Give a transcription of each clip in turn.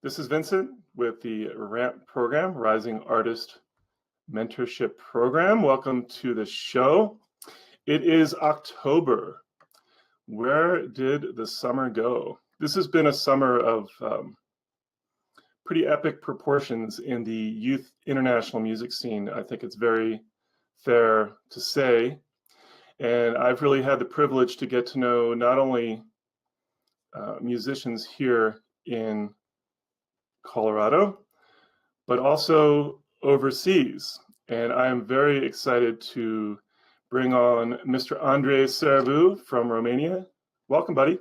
This is Vincent with the RAMP program, Rising Artist Mentorship Program. Welcome to the show. It is October. Where did the summer go? This has been a summer of pretty epic proportions in the youth international music scene. I think it's very fair to say. And I've really had the privilege to get to know not only musicians here in Colorado, but also overseas. And I am very excited to bring on Mr. Andrei Cerbu from Romania. Welcome, buddy.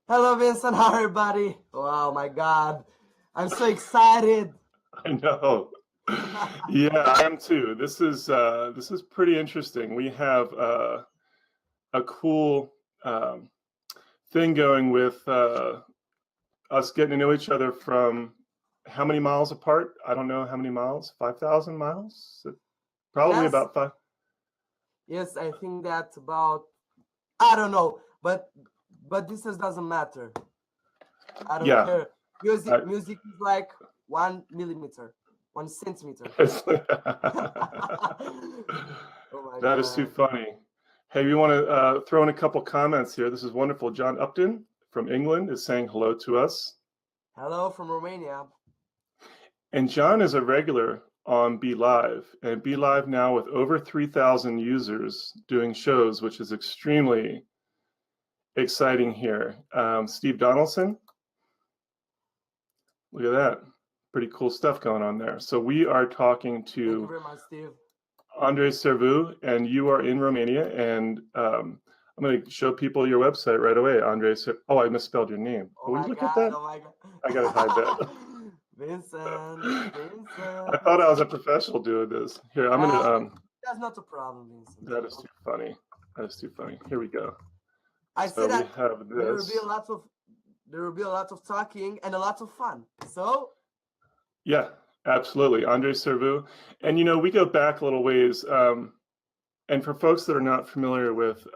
Hello, Vincent. How everybody? Oh my God, I'm so excited. I know. Yeah, I am too. This is pretty interesting. We have a cool thing going with us getting to know each other from how many miles apart? I don't know how many miles. 5,000 miles? Probably Yes. about 5. Yes, I think that's about. I don't know, but this doesn't matter. I don't Yeah. care. Music is like 1 millimeter, 1 centimeter. Oh my That God. is too funny. Hey, we want to throw in a couple comments here. This is wonderful. John Upton from England is saying hello to us. Hello from Romania. And John is a regular on Be Live, and Be Live now with over 3,000 users doing shows, which is extremely exciting here. Steve Donaldson, look at that. Pretty cool stuff going on there. So we are talking Thank you to very much, Steve. Andrei Cerbu, and you are in Romania, and I'm going to show people your website right away, Andrei Cerbu. Oh, I misspelled your name. Oh Will my you look God. at that? Oh my God. I got to hide that. Vincent. I thought I was a professional doing this. Here, I'm going to... That's not a problem, Vincent. That is too funny. That is too funny. Here we go. I So said we that have there will this. be a lot of talking and a lot of fun. So Yeah, absolutely. Andrei Cerbu. And, you know, we go back a little ways. And for folks that are not familiar with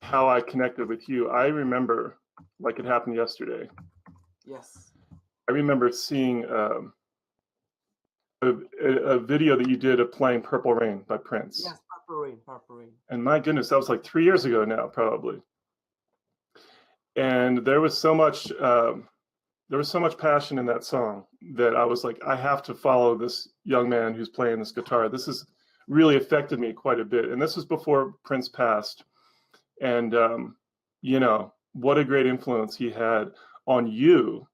how I connected with you, I remember, like it happened yesterday, yes, I remember seeing a video that you did of playing Purple Rain by Prince. yes, Purple Rain, Purple Rain. And my goodness, that was like 3 years ago now, probably. And there was so much passion in that song that I was like, I have to follow this young man who's playing this guitar. This has really affected me quite a bit. And this was before Prince passed. And, you know, what a great influence he had on you.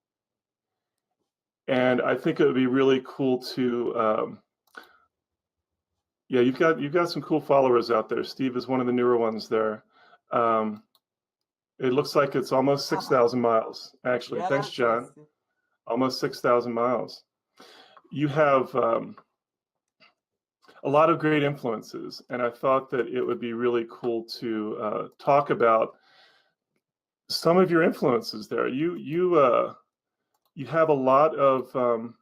And I think it would be really cool to, yeah, you've got some cool followers out there. Steve is one of the newer ones there. It looks like it's almost 6,000 miles, actually. Yeah, Thanks, John. yes. Almost 6,000 miles. You have a lot of great influences, and I thought that it would be really cool to talk about some of your influences there. You have a lot of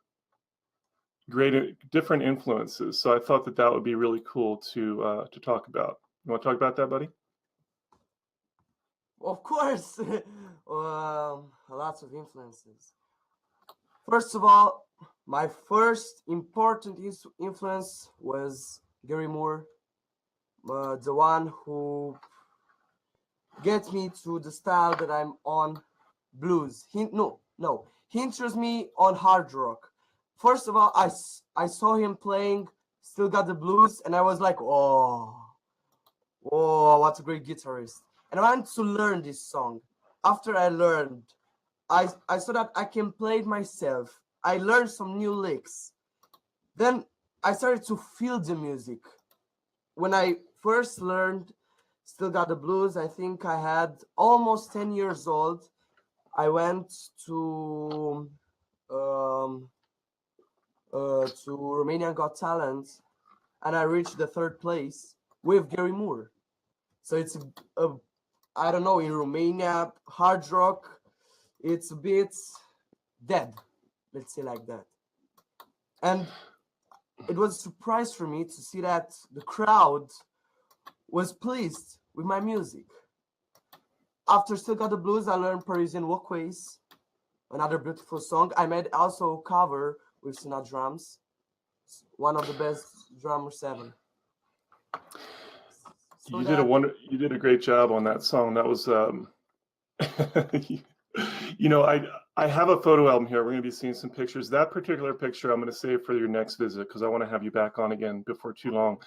great different influences, so I thought that would be really cool to talk about. You want to talk about that, buddy? Of course, lots of influences. First of all, my first important influence was Gary Moore, the one who gets me to the style that I'm on, blues. He introduced me on hard rock. First of all, I saw him playing Still Got the Blues, and I was like, oh, what a great guitarist. And I wanted to learn this song. After I learned, I saw that I can play it myself. I learned some new licks. Then I started to feel the music. When I first learned Still Got the Blues, I think I had almost 10 years old. I went to Romanian Got Talent, and I reached the 3rd place with Gary Moore. So it's I don't know, in Romania, hard rock, it's a bit dead, let's say like that. And it was a surprise for me to see that the crowd was pleased with my music. After Still Got the Blues, I learned Parisian Walkways. another beautiful song. I made also a cover with Sina Drums, one of the best drummers ever. So You did a great job on that song. That was you know, I have a photo album here. We're going to be seeing some pictures. That particular picture I'm going to save for your next visit because I want to have you back on again before too long.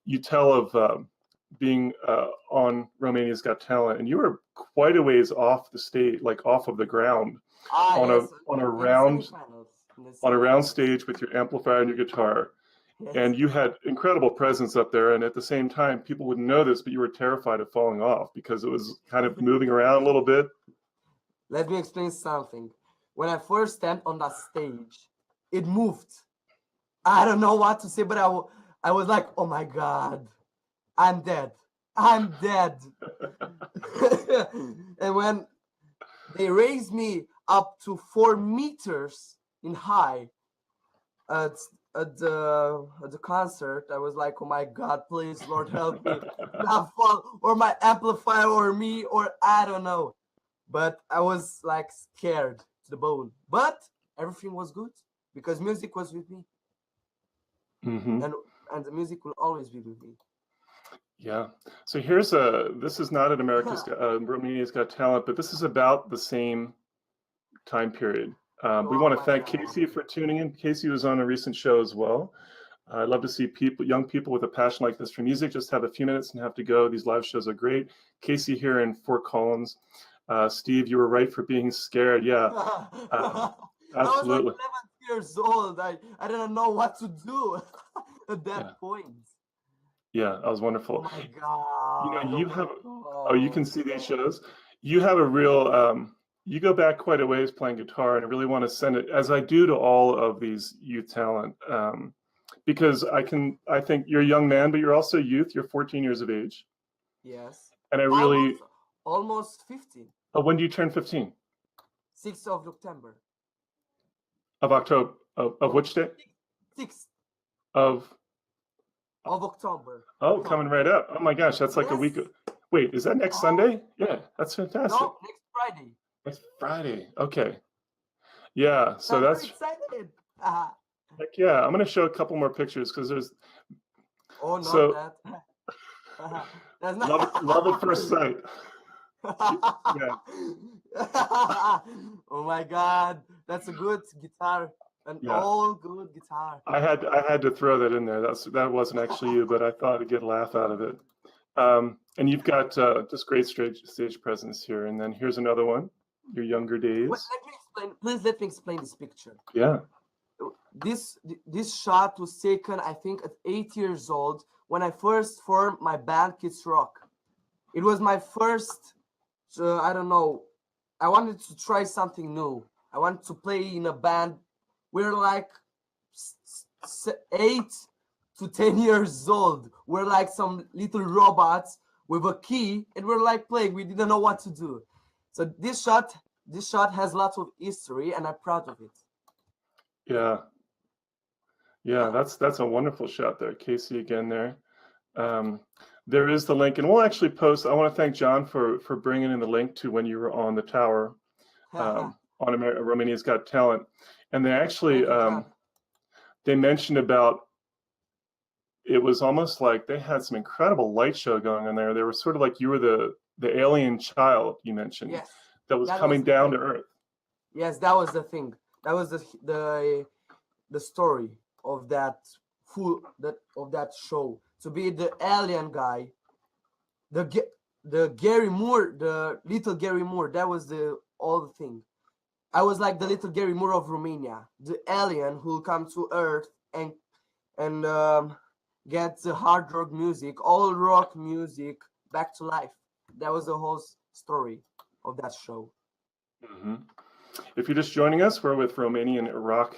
You tell of being on Romania's Got Talent, and you were quite a ways off the stage, like off of the ground, on a round stage with your amplifier and your guitar. Yes. And you had incredible presence up there, and at the same time, people wouldn't know this, but you were terrified of falling off because it was kind of moving around a little bit. Let me explain something. When I first stepped on that stage, it moved. I don't know what to say, but I was like, oh my God, I'm dead. I'm dead. And when they raised me up to 4 meters in high at the concert, I was like, oh my God, please, Lord, help me not fall, or my amplifier, or me, or I don't know. But I was like scared to the bone. But everything was good because music was with me. Mm-hmm. And the music will always be with me. Yeah. So this is not an Romania's Got Talent, but this is about the same time period. We want to thank Casey for tuning in. Casey was on a recent show as well. I'd love to see young people with a passion like this for music just have a few minutes and have to go. These live shows are great. Casey here in Fort Collins. Steve, you were right for being scared. Yeah, absolutely. I was like 11 years old. I didn't know what to do at that point. Yeah, that was wonderful. Oh my God. You have. Oh, you can see these shows. You have a real. You go back quite a ways playing guitar, and I really want to send it, as I do to all of these youth talent, because I think you're a young man, but you're also youth. You're 14 years of age. Yes. And I really. Almost 15. Oh, when do you turn 15? 6th of September. Of October. Of which day? 6th. Of October. Oh, coming right up. Oh my gosh, that's like a week. Wait, is that next Sunday? Yeah, that's fantastic. No, next Friday. Next Friday. Okay. Yeah, so I'm that's excited. heck yeah. I'm gonna show a couple more pictures because there's. Oh no, so, that. That's not... love at first sight. Yeah. Oh my God, that's a good guitar. All good guitar. I had to throw that in there. That wasn't actually you, but I thought I'd get a laugh out of it. And you've got this great stage presence here. And then here's another one. Your younger days. Please let me explain this picture. Yeah. This shot was taken, I think, at 8 years old when I first formed my band Kids Rock. It was my first. I don't know. I wanted to try something new. I wanted to play in a band. We're like 8 to 10 years old. We're like some little robots with a key, and we're like playing. We didn't know what to do. So this shot has lots of history, and I'm proud of it. Yeah. Yeah, that's a wonderful shot there. Casey again there. There is the link, and we'll actually post. I want to thank John for bringing in the link to when you were on the tower on Romania's Got Talent. And they actually they mentioned about it was almost like they had some incredible light show going on there. They were sort of like you were the alien child you mentioned that was coming down to Earth. Yes, that was the thing. That was the story of that show. To be the alien guy, the Gary Moore, the little Gary Moore. That was all the thing. I was like the little Gary Moore of Romania, the alien who will come to Earth and get the hard rock music, all rock music back to life. That was the whole story of that show. Mm-hmm. If you're just joining us, we're with Romanian rock,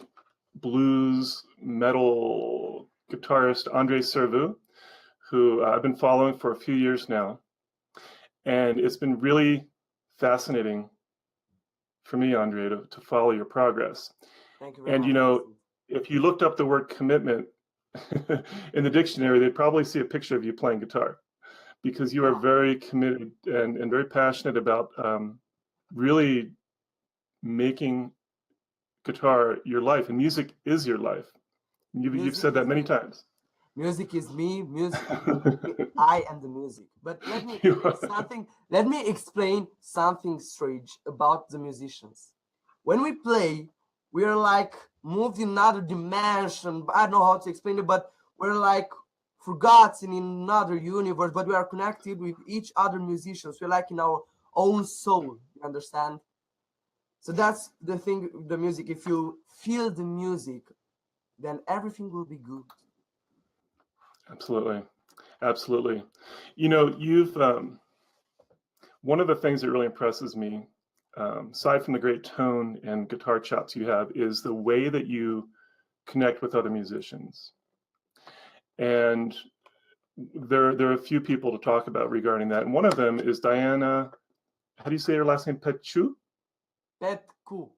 blues, metal guitarist Andrei Cerbu, who I've been following for a few years now. And it's been really fascinating for me, Andrei, to follow your progress. Thank you very much. And if you looked up the word commitment in the dictionary, they'd probably see a picture of you playing guitar, because you are very committed and very passionate about really making guitar your life, and music is your life. You've Music said that is many me. times. Music is me. Music. I am the music. But let me You are. something. Let me explain something strange about the musicians. When we play, we are like moved in another dimension. I don't know how to explain it, but we're like forgotten in another universe. But we are connected with each other musicians. We're like in our own soul. You understand? So that's the thing. The music. If you feel the music, then everything will be good. Absolutely. Absolutely. You know, you've one of the things that really impresses me, aside from the great tone and guitar chops you have, is the way that you connect with other musicians. And there are a few people to talk about regarding that. And one of them is Diana. How do you say her last name? Petcu? Petku.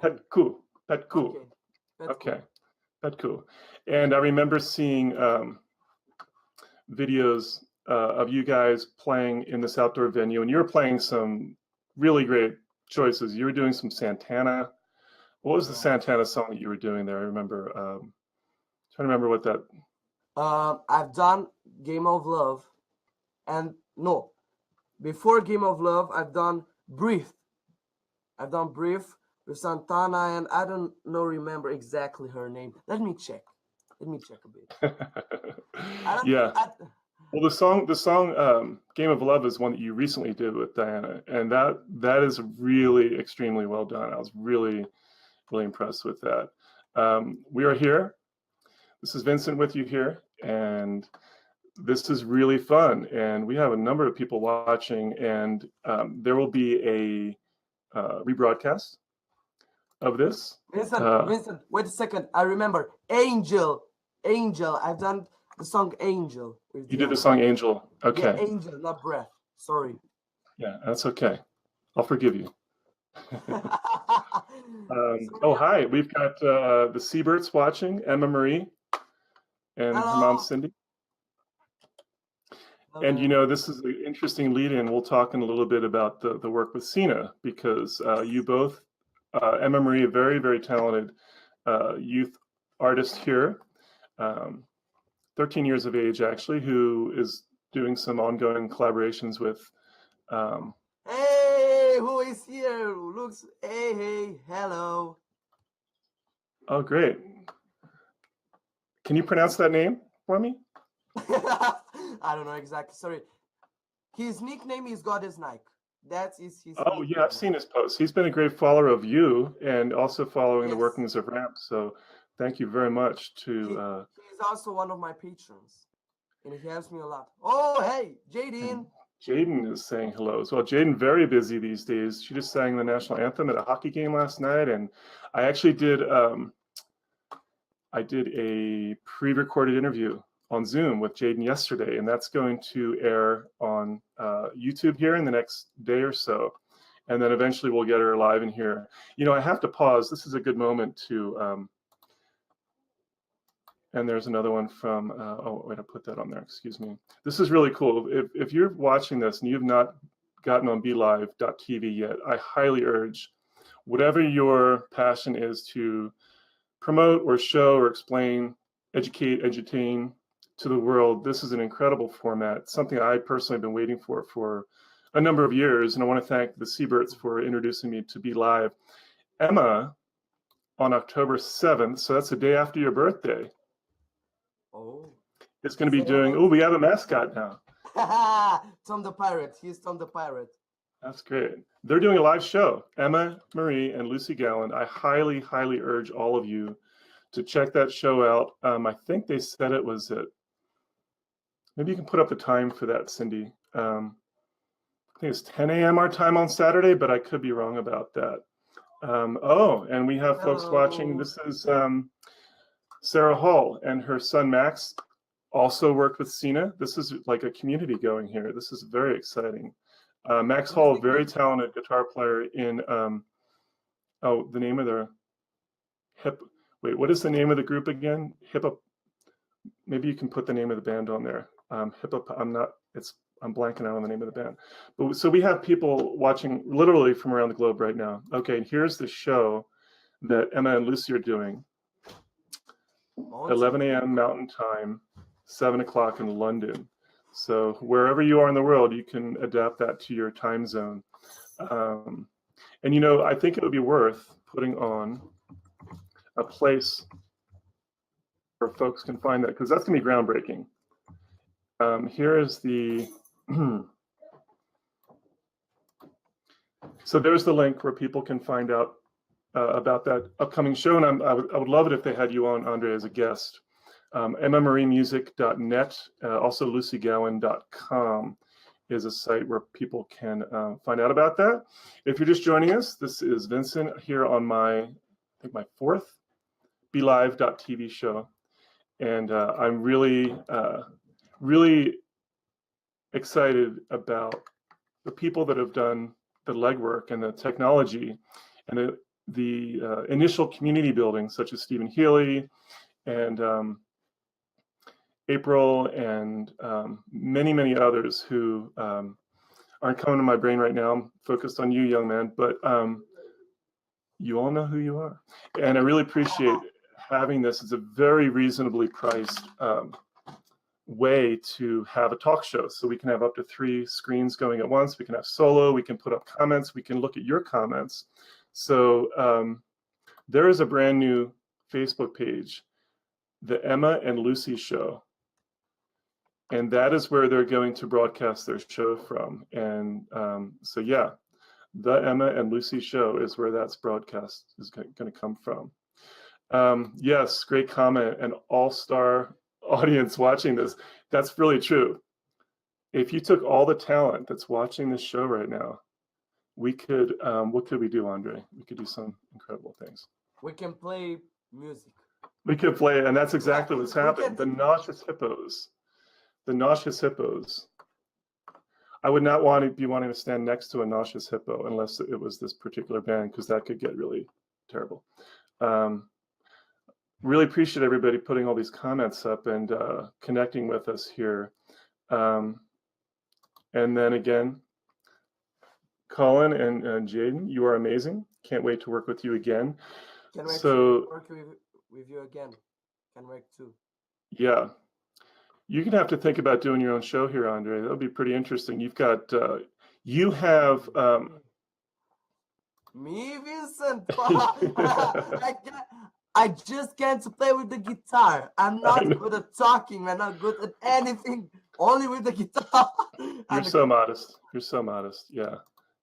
Petcu. Petcu. Okay. Petku. Okay. Petcu. And I remember seeing videos of you guys playing in this outdoor venue, and you were playing some really great choices. You were doing some Santana. What was the Santana song that you were doing there? I remember trying to remember what that. I've done Game of Love, and no, before Game of Love, I've done Breathe. I've done Breathe with Santana, and I don't know remember exactly her name. Let me check. Let me check a bit. Yeah. Well, the song "Game of Love" is one that you recently did with Diana, and that is really extremely well done. I was really impressed with that. We are here. This is Vincent with you here, and this is really fun. And we have a number of people watching, and there will be a rebroadcast of this. Vincent, wait a second. I remember Angel. I've done the song Angel. You did the song Angel. Okay. Yeah, Angel, not Breath. Sorry. Yeah, that's okay. I'll forgive you. Oh, hi. We've got the Seaberts watching, Emma Marie and her mom, Cindy. And, you know, this is an interesting lead-in. We'll talk in a little bit about the work with Sina, because you both, Emma Marie, a very, very talented youth artist here, 13 years of age, actually, who is doing some ongoing collaborations with. Hey, who is here? Looks, hey, hello. Oh, great. Can you pronounce that name for me? I don't know exactly. Sorry. His nickname is Goddess Nike. That is his. Oh, yeah, I've seen his posts. He's been a great follower of you and also following the workings of Ramp. So thank you very much to. He's also one of my patrons, and he helps me a lot. Oh, hey, Jadyn. Jadyn is saying hello as well. Jadyn, very busy these days. She just sang the national anthem at a hockey game last night, and I actually did. I did a pre-recorded interview on Zoom with Jadyn yesterday, and that's going to air on YouTube here in the next day or so. And then eventually we'll get her live in here. You know, I have to pause. This is a good moment to, and there's another one from, oh, wait, I put that on there, excuse me. This is really cool. If you're watching this and you've not gotten on BeLive.tv yet, I highly urge, whatever your passion is, to promote or show or explain, educate, edutain to the world. This is an incredible format, something I personally have been waiting for a number of years, and I want to thank the Seaberts for introducing me to Be Live. Emma, on October 7th, so that's the day after your birthday, is going to be doing, oh, we have a mascot now. Tom the Pirate. He's Tom the Pirate. That's great. They're doing a live show, Emma Marie and Lucy Galland. I highly, highly urge all of you to check that show out. I think they said it was at, maybe you can put up the time for that, Cindy. I think it's 10 a.m. our time on Saturday, but I could be wrong about that. Oh, and we have folks watching. This is Sarah Hall and her son Max also worked with Sina. This is like a community going here. This is very exciting. Max Hall, very talented guitar player in, oh, the name of their wait, what is the name of the group again? Maybe you can put the name of the band on there. I'm not, it's I'm blanking out on the name of the band. But so we have people watching literally from around the globe right now. Okay, and here's the show that Emma and Lucy are doing. 11 a.m. Mountain Time, 7 o'clock in London. So wherever you are in the world, you can adapt that to your time zone. And, you know, I think it would be worth putting on a place where folks can find that, because that's going to be groundbreaking. Here is the, so there's the link where people can find out about that upcoming show. And I would love it if they had you on, Andrei, as a guest. emmamarinemusic.net, also lucygowan.com is a site where people can find out about that. If you're just joining us, this is Vincent here on my, I think my fourth BeLive.tv show. And I'm really, really excited about the people that have done the legwork and the technology and the initial community building, such as Stephen Healy and April and many, many others who aren't coming to my brain right now. I'm focused on you, young man, but you all know who you are. And I really appreciate having this. It's a very reasonably priced way to have a talk show. So we can have up to 3 screens going at once. We can have solo, we can put up comments, we can look at your comments. So there is a brand new Facebook page, the Emma and Lucy Show. And that is where they're going to broadcast their show from. And so, yeah, the Emma and Lucy Show is where that's broadcast is going to come from. Yes, great comment. An all-star audience watching this. That's really true. If you took all the talent that's watching this show right now, we could, what could we do, Andrei? We could do some incredible things. We can play music. We could play, and that's exactly what's happened. The Nauseous Hippos. The Nauseous Hippos. I would not want to be wanting to stand next to a nauseous hippo unless it was this particular band, because that could get really terrible. Really appreciate everybody putting all these comments up and connecting with us here. And then again, Colin and Jadyn, you are amazing. Can't wait to work with you again. Can't wait to work with you again. Can't wait too. Yeah. You're going to have to think about doing your own show here, Andrei. That'll be pretty interesting. You've got, you have... Me, Vincent? I just can't play with the guitar. I'm not good at talking. I'm not good at anything. Only with the guitar. You're so modest. You're so modest. Yeah,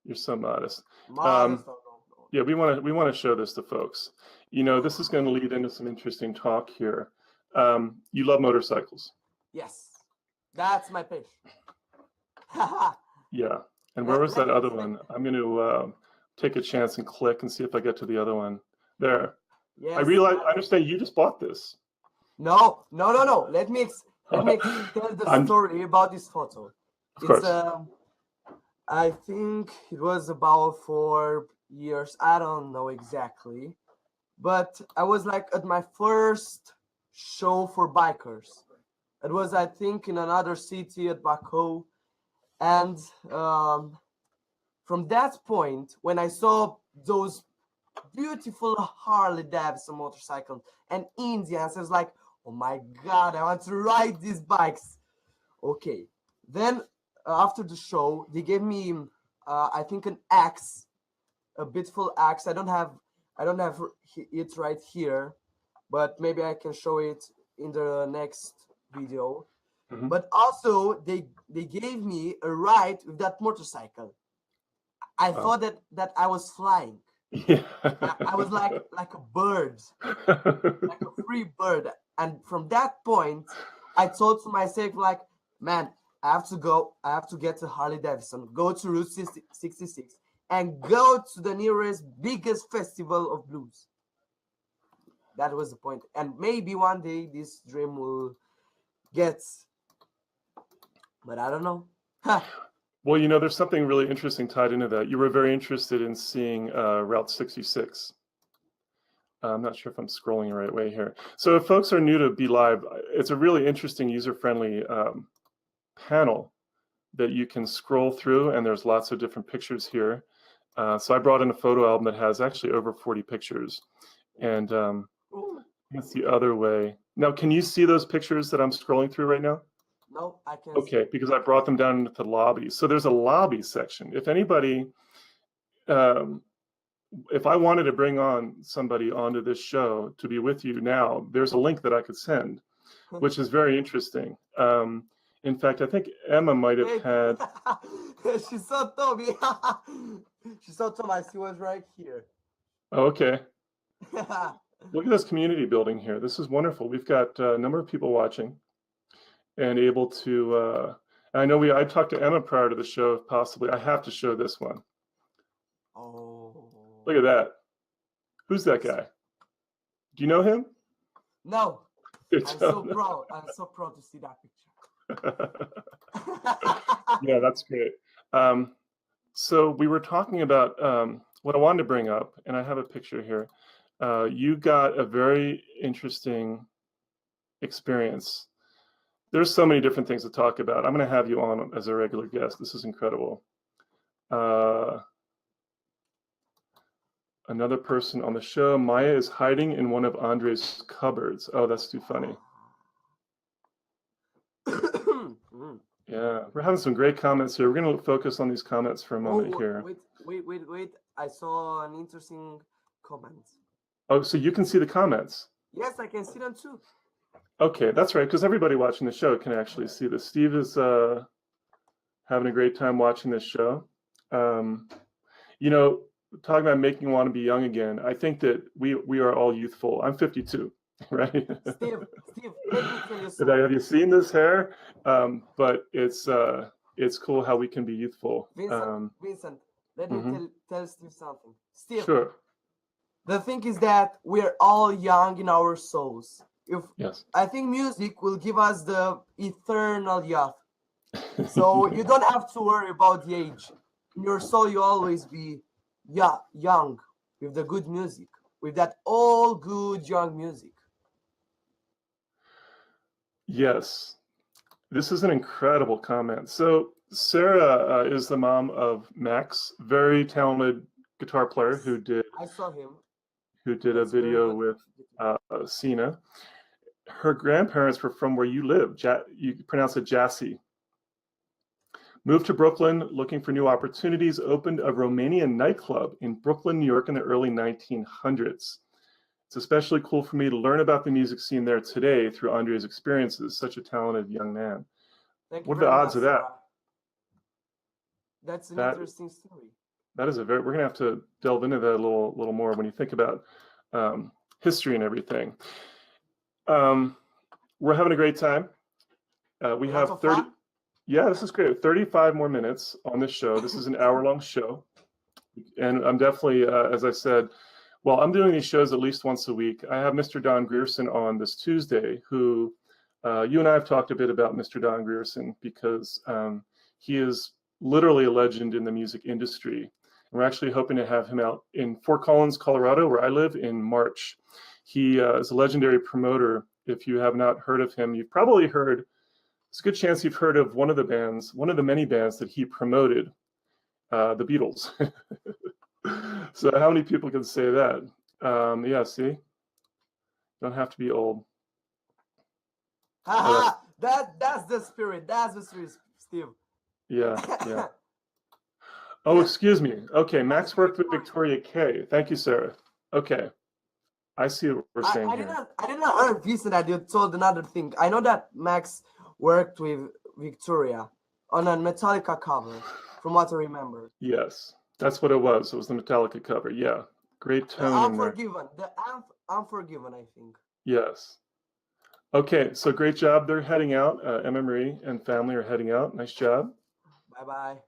you're so modest. Yeah, we want to show this to folks. You know, this is going to lead into some interesting talk here. You love motorcycles. Yes, that's my passion. Yeah, and where was that other one? I'm going to take a chance and click and see if I get to the other one. There. Yes, I understand you just bought this. No. Let me tell the story about this photo. Of course. I think it was about 4 years. I don't know exactly, but I was like at my first show for bikers. It was, I think, in another city at Baku, and from that point, when I saw those beautiful Harley Davidson motorcycles and Indians, I was like, oh my God, I want to ride these bikes. Okay, then after the show, they gave me, I think, an axe, a beautiful axe. I don't have it right here, but maybe I can show it in the next video. Mm-hmm. But also, they gave me a ride with that motorcycle. I thought that I was flying. Yeah. I was like a bird, like a free bird. And from that point, I thought to myself, like, man, I have to get to Harley Davidson, go to Route 66, and go to the nearest, biggest festival of blues. That was the point. And maybe one day this dream will get, but I don't know. Well, you know, there's something really interesting tied into that. You were very interested in seeing Route 66. I'm not sure if I'm scrolling the right way here. So if folks are new to BeLive, it's a really interesting, user-friendly panel that you can scroll through, and there's lots of different pictures here. So I brought in a photo album that has actually over 40 pictures. And that's the other way. Now, can you see those pictures that I'm scrolling through right now? No, I can't. Okay, because I brought them down into the lobby. So there's a lobby section. If anybody, if I wanted to bring on somebody onto this show to be with you now, there's a link that I could send, which is very interesting. In fact, I think Emma might have had. She saw Tommy. She saw Thomas. He was right here. Oh, okay. Look at this community building here. This is wonderful. We've got a number of people watching and able to. I know I talked to Emma prior to the show. If possibly, I have to show this one. Oh. Look at that. Who's that guy? Do you know him? No. I'm so proud. I'm so proud to see that picture. Yeah, that's great. So we were talking about what I wanted to bring up, and I have a picture here. You got a very interesting experience. There's so many different things to talk about. I'm going to have you on as a regular guest. This is incredible. Another person on the show, Maya is hiding in one of Andrei's cupboards. Oh, that's too funny. Yeah, we're having some great comments here. We're going to focus on these comments for a moment here. Wait. I saw an interesting comment. Oh, so you can see the comments? Yes, I can see them too. Okay, that's right, because everybody watching the show can actually see this. Steve is having a great time watching this show. You know, talking about making you want to be young again, I think that we are all youthful. I'm 52, right? Steve, let me tell you something. Have you seen this hair? But it's cool how we can be youthful. Vincent, let me tell Steve something. Steve, sure. The thing is that we're all young in our souls. Yes. I think music will give us the eternal youth. So you don't have to worry about the age. In your soul, you always be young with the good music, with that all good young music. Yes. This is an incredible comment. So Sarah is the mom of Max, very talented guitar player who did. I saw him. Who did a video with Sina. Her grandparents were from where you live. You pronounce it Jassy. Moved to Brooklyn looking for new opportunities, opened a Romanian nightclub in Brooklyn, New York in the early 1900s. It's especially cool for me to learn about the music scene there today through Andrei's experiences, such a talented young man. What are the odds of that? That's an interesting story. That is we're going to have to delve into that a little more when you think about history and everything. We're having a great time. We have 30. Yeah, this is great. 35 more minutes on this show. This is an hour-long show. And I'm definitely, as I said, well, I'm doing these shows at least once a week. I have Mr. Don Grierson on this Tuesday, who you and I have talked a bit about Mr. Don Grierson because he is literally a legend in the music industry. And we're actually hoping to have him out in Fort Collins, Colorado, where I live, in March. He is a legendary promoter. If you have not heard of him, you've probably heard, it's a good chance you've heard of one of the many bands that he promoted, the Beatles. So how many people can say that? Yeah, see? Don't have to be old. That's the spirit. That's the spirit, Steve. Yeah. Oh, excuse me. Okay, Max worked with Victoria K. Thank you, Sarah. Okay. I see what we're saying here. I didn't hear Vincent that you told another thing. I know that Max worked with Victoria on a Metallica cover, from what I remember. Yes, that's what it was. It was the Metallica cover. Yeah, great tone in there. The Unforgiven, I think. Yes. Okay, so great job. They're heading out. Emma Marie and family are heading out. Nice job. Bye-bye.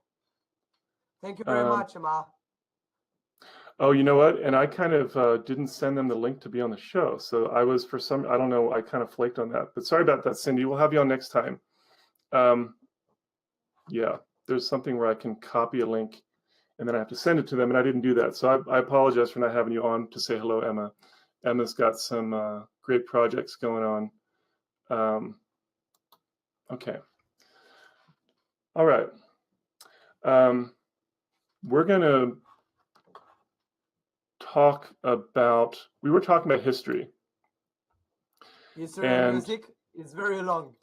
Thank you very much, Emma. Oh, you know what? And I kind of didn't send them the link to be on the show. So I was, I don't know, I kind of flaked on that. But sorry about that, Cindy. We'll have you on next time. Yeah, there's something where I can copy a link and then I have to send it to them, and I didn't do that. So I apologize for not having you on to say hello, Emma. Emma's got some great projects going on. Okay. All right. We're going to we were talking about history. History and And music is very long.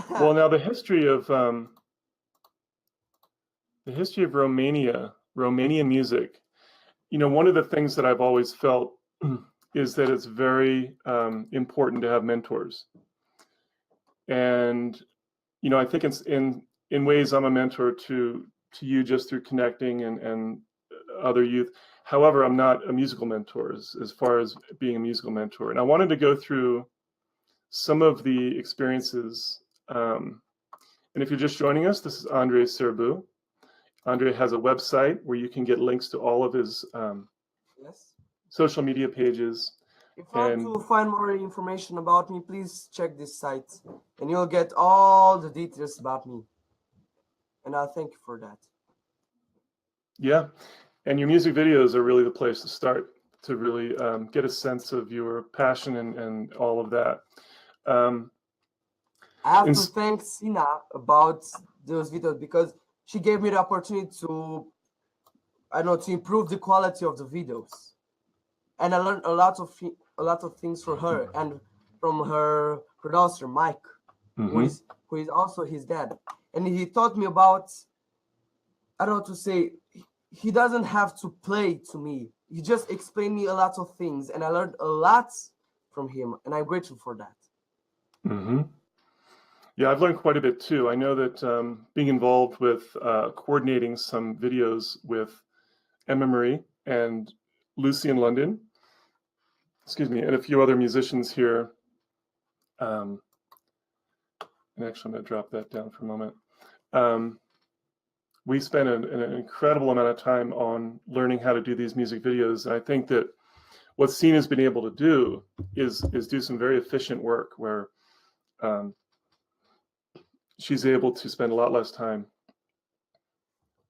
well, now the history of Romanian music, one of the things that I've always felt is that it's very important to have mentors. And, I think it's in ways I'm a mentor to you just through connecting and other youth. However, I'm not a musical mentor as far as being a musical mentor. And I wanted to go through some of the experiences. And if you're just joining us, this is Andrei Cerbu. Andrei has a website where you can get links to all of his Yes. social media pages. If you want to find more information about me, please check this site and you'll get all the details about me. And I'll thank you for that. Yeah. And your music videos are really the place to start to really get a sense of your passion and all of that. I have to thank Sina about those videos because she gave me the opportunity to improve the quality of the videos. And I learned a lot of things from her and from her producer, Mike, who is also his dad. And he taught me about, he doesn't have to play to me. He just explained me a lot of things, and I learned a lot from him, and I'm grateful for that. Yeah, I've learned quite a bit too. I know that being involved with coordinating some videos with Emma Marie and Lucy in London, and a few other musicians here. And actually, I'm going to drop that down for a moment. We spent an incredible amount of time on learning how to do these music videos. And I think that what Sina's been able to do is do some very efficient work where she's able to spend a lot less time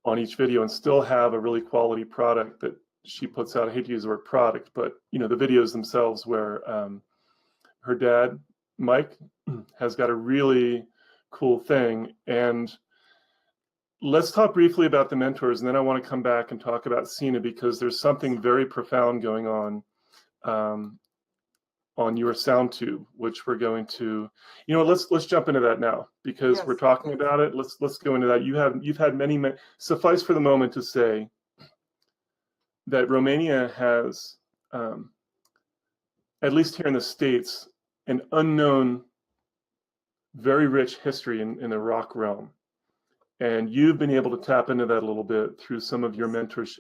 on each video and still have a really quality product that she puts out. I hate to use the word product, but the videos themselves where her dad, Mike, has got a really cool thing. And let's talk briefly about the mentors, and then I want to come back and talk about Sina because there's something very profound going on YourSoundTube, which we're going to, let's jump into that now because we're talking about it. Let's go into that. You've had many. Suffice for the moment to say that Romania has, at least here in the States, an unknown, very rich history in the rock realm. And you've been able to tap into that a little bit through some of your mentors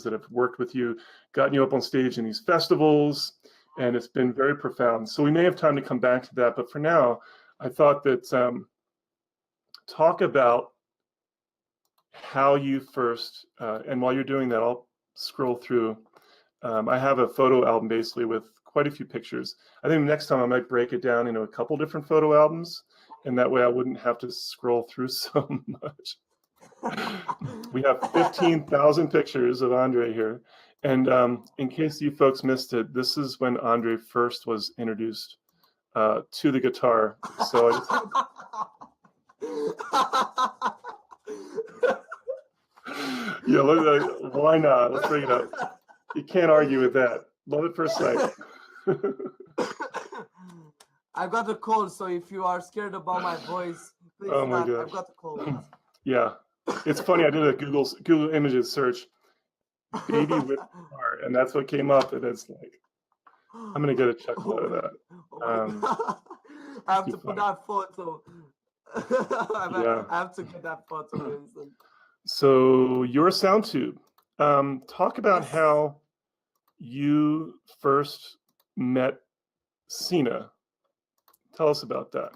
that have worked with you, gotten you up on stage in these festivals, and it's been very profound. So we may have time to come back to that, but for now, I thought that talk about how you first, and while you're doing that, I'll scroll through. I have a photo album basically with quite a few pictures. I think next time I might break it down into a couple different photo albums, and that way I wouldn't have to scroll through so much. We have 15,000 pictures of Andrei here. And in case you folks missed it, this is when Andrei first was introduced to the guitar. So yeah, why not? Let's bring it up. You can't argue with that. Love at first sight. I've got a cold, so if you are scared about my voice, please not. I've got a cold. Yeah, it's funny. I did a Google Images search, baby with guitar, and that's what came up. And it's like, I'm gonna get a chuckle out of that. I have to put that photo. I have to get that photo, Vincent. So YourSoundTube. Talk about how you first met Sina. Tell us about that.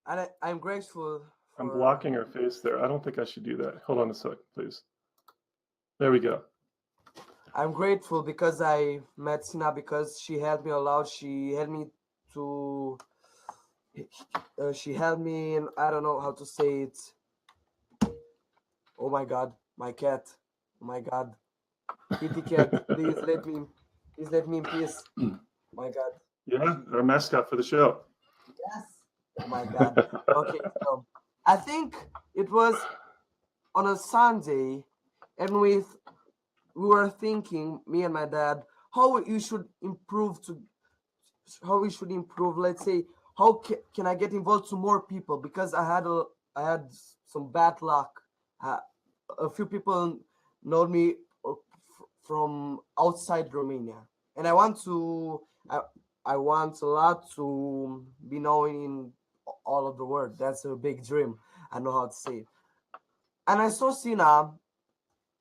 And I'm grateful. I'm blocking her face there. I don't think I should do that. Hold on a sec, please. There we go. I'm grateful because I met Sina because she helped me a lot. She helped me to. She helped me, and I don't know how to say it. Oh my God, my cat! Oh my God, kitty cat! Please let me in peace. My God. Yeah, our mascot for the show. Yes. Oh my God. Okay, so I think it was on a Sunday, and we were thinking, me and my dad, how you should improve to how we should improve. Let's say, how can I get involved to more people? Because I had some bad luck. Uh, a few people know me from outside Romania, and I want a lot to be known in all of the world. That's a big dream. I know how to say it. And I saw Sina.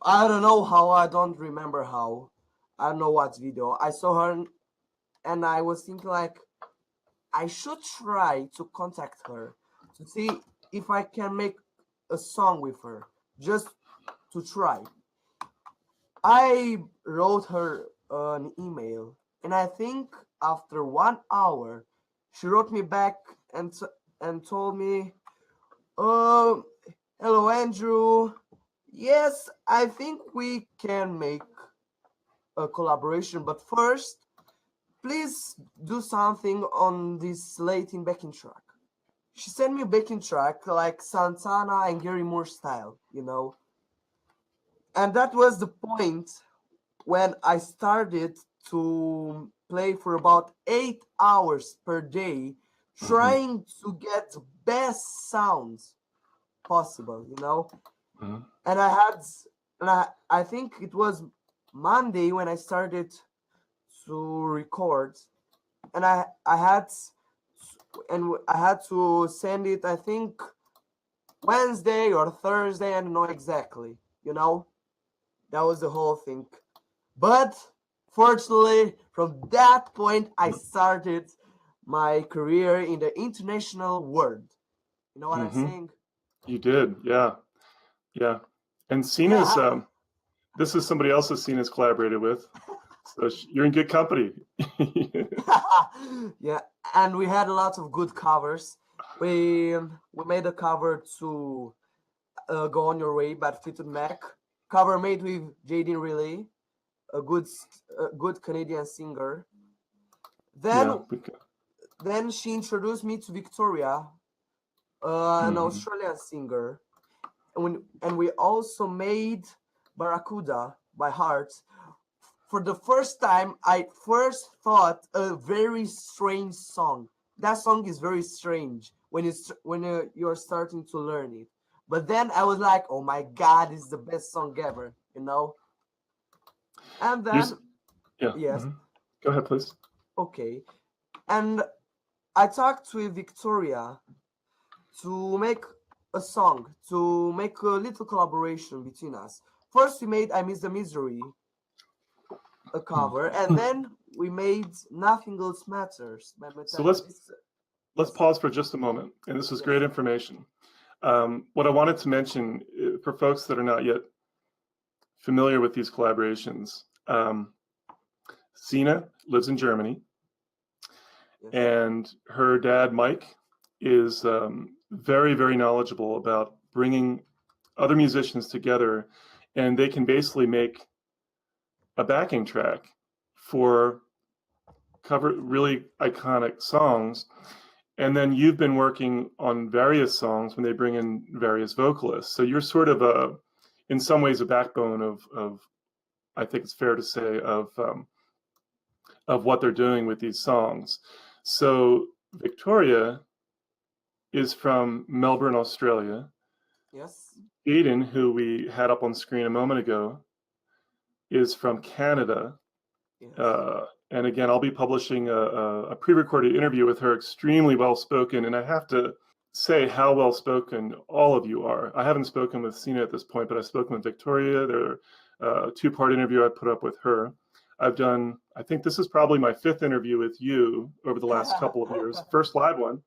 I don't know how. I don't remember how. I don't know what video. I saw her, and I was thinking like, I should try to contact her to see if I can make a song with her, just to try. I wrote her an email, and I think after 1 hour, she wrote me back and told me, "Um, hello, Andrew. Yes, I think we can make a collaboration, but first, please do something on this Latin backing track." She sent me a backing track like Santana and Gary Moore style, you know. And that was the point when I started to play for about 8 hours per day, trying to get the best sounds possible, you know. Mhm. And I think it was Monday when I started to record, and I had I had to send it, I think Wednesday or Thursday, I don't know exactly, you know. That was the whole thing. But fortunately, from that point, I started my career in the international world. You know what I'm saying? You did, yeah, yeah. And Sina's this is somebody else that Sina's collaborated with, so you're in good company. Yeah, and we had a lot of good covers. We made a cover to "Go on Your Way" by Fleetwood Mac. Cover made with Jadyn Rylee, a good Canadian singer. Yeah. Then she introduced me to Victoria, an Australian singer, and we also made Barracuda by Heart. For the first time, I first thought a very strange song. That song is very strange when you're starting to learn it. But then I was like, oh my God, it's the best song ever, you know? And then, Yeah. yes, Go ahead, please. okay. And I talked with Victoria to make a song, to make a little collaboration between us. First, we made "I Miss the Misery," a cover, and then we made "Nothing Else Matters" by So Metallica. let's pause for just a moment, and this is great information. What I wanted to mention for folks that are not yet familiar with these collaborations, Sina lives in Germany, and her dad, Mike, is very, very knowledgeable about bringing other musicians together, and they can basically make a backing track for cover really iconic songs. And then you've been working on various songs when they bring in various vocalists. So you're sort of in some ways, a backbone of I think it's fair to say, of what they're doing with these songs. So Victoria is from Melbourne, Australia. Yes. Jadyn, who we had up on screen a moment ago, is from Canada. Yes. And again, I'll be publishing a pre-recorded interview with her, extremely well-spoken. And I have to say how well-spoken all of you are. I haven't spoken with Sina at this point, but I've spoken with Victoria. There are a two-part interview I put up with her. I've done, I think this is probably my fifth interview with you over the last couple of years, first live one.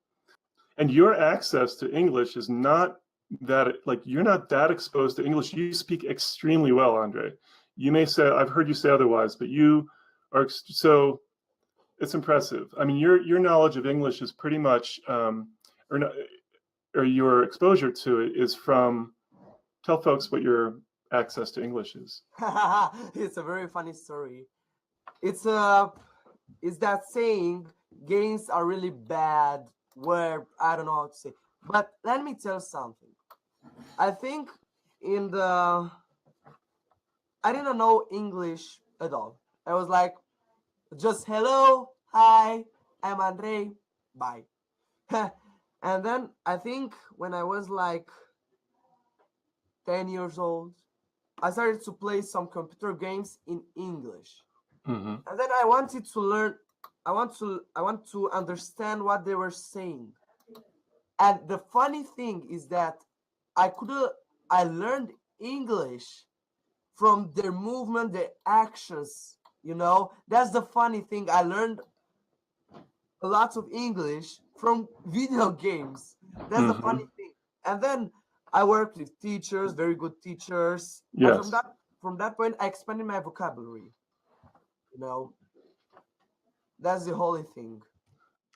And your access to English is not that, like, you're not that exposed to English. You speak extremely well, Andrei. You may say, I've heard you say otherwise, but you are, so it's impressive. I mean, your knowledge of English is pretty much, or your exposure to it is from, tell folks what your access to English is. It's a very funny story. It's that saying, gains are really bad, where, I don't know how to say, But let me tell something. I think in the I didn't know English at all. I was like, just hello, hi, I'm Andrei, bye. And then I think when I was like 10 years old, I started to play some computer games in English. Mm-hmm. And then I wanted to learn, I want to understand what they were saying. And the funny thing is that I learned English from their movement, their actions, you know. That's the funny thing. I learned a lot of English from video games. That's the Mm-hmm. funny thing. And then I worked with teachers, very good teachers. And Yes, from that point I expanded my vocabulary. You know, that's the holy thing.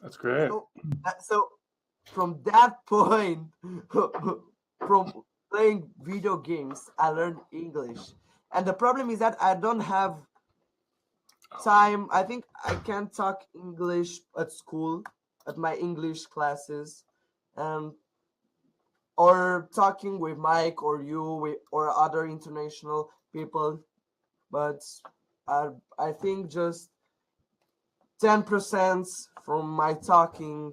that's great. So from that point, from playing video games, I learned English. And the problem is that I don't have time. I think I can talk English at school, at my English classes, and or talking with Mike or or other international people. But I think just 10% from my talking,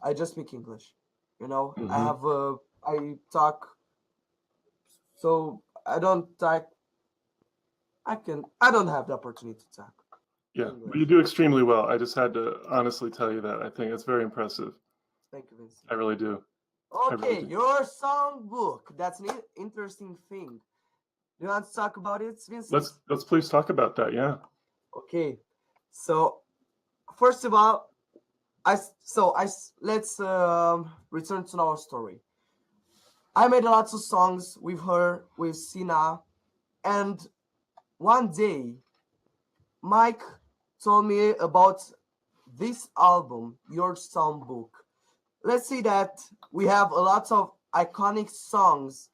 I just speak English. You know, Mm-hmm. I talk, so I don't talk. I don't have the opportunity to talk Yeah, but you English. do extremely well. I just had to honestly tell you that. I think it's very impressive. Thank you, Vincent. I really do. I really Okay, do. your songbook. That's an interesting thing. Do you want to talk about it, Vincent? Let's please talk about that. Yeah. Okay. So first of all, let's return to our story. I made lots of songs with her, with Sina, and one day Mike told me about this album, YourSoundBook. Let's see that we have a lot of iconic songs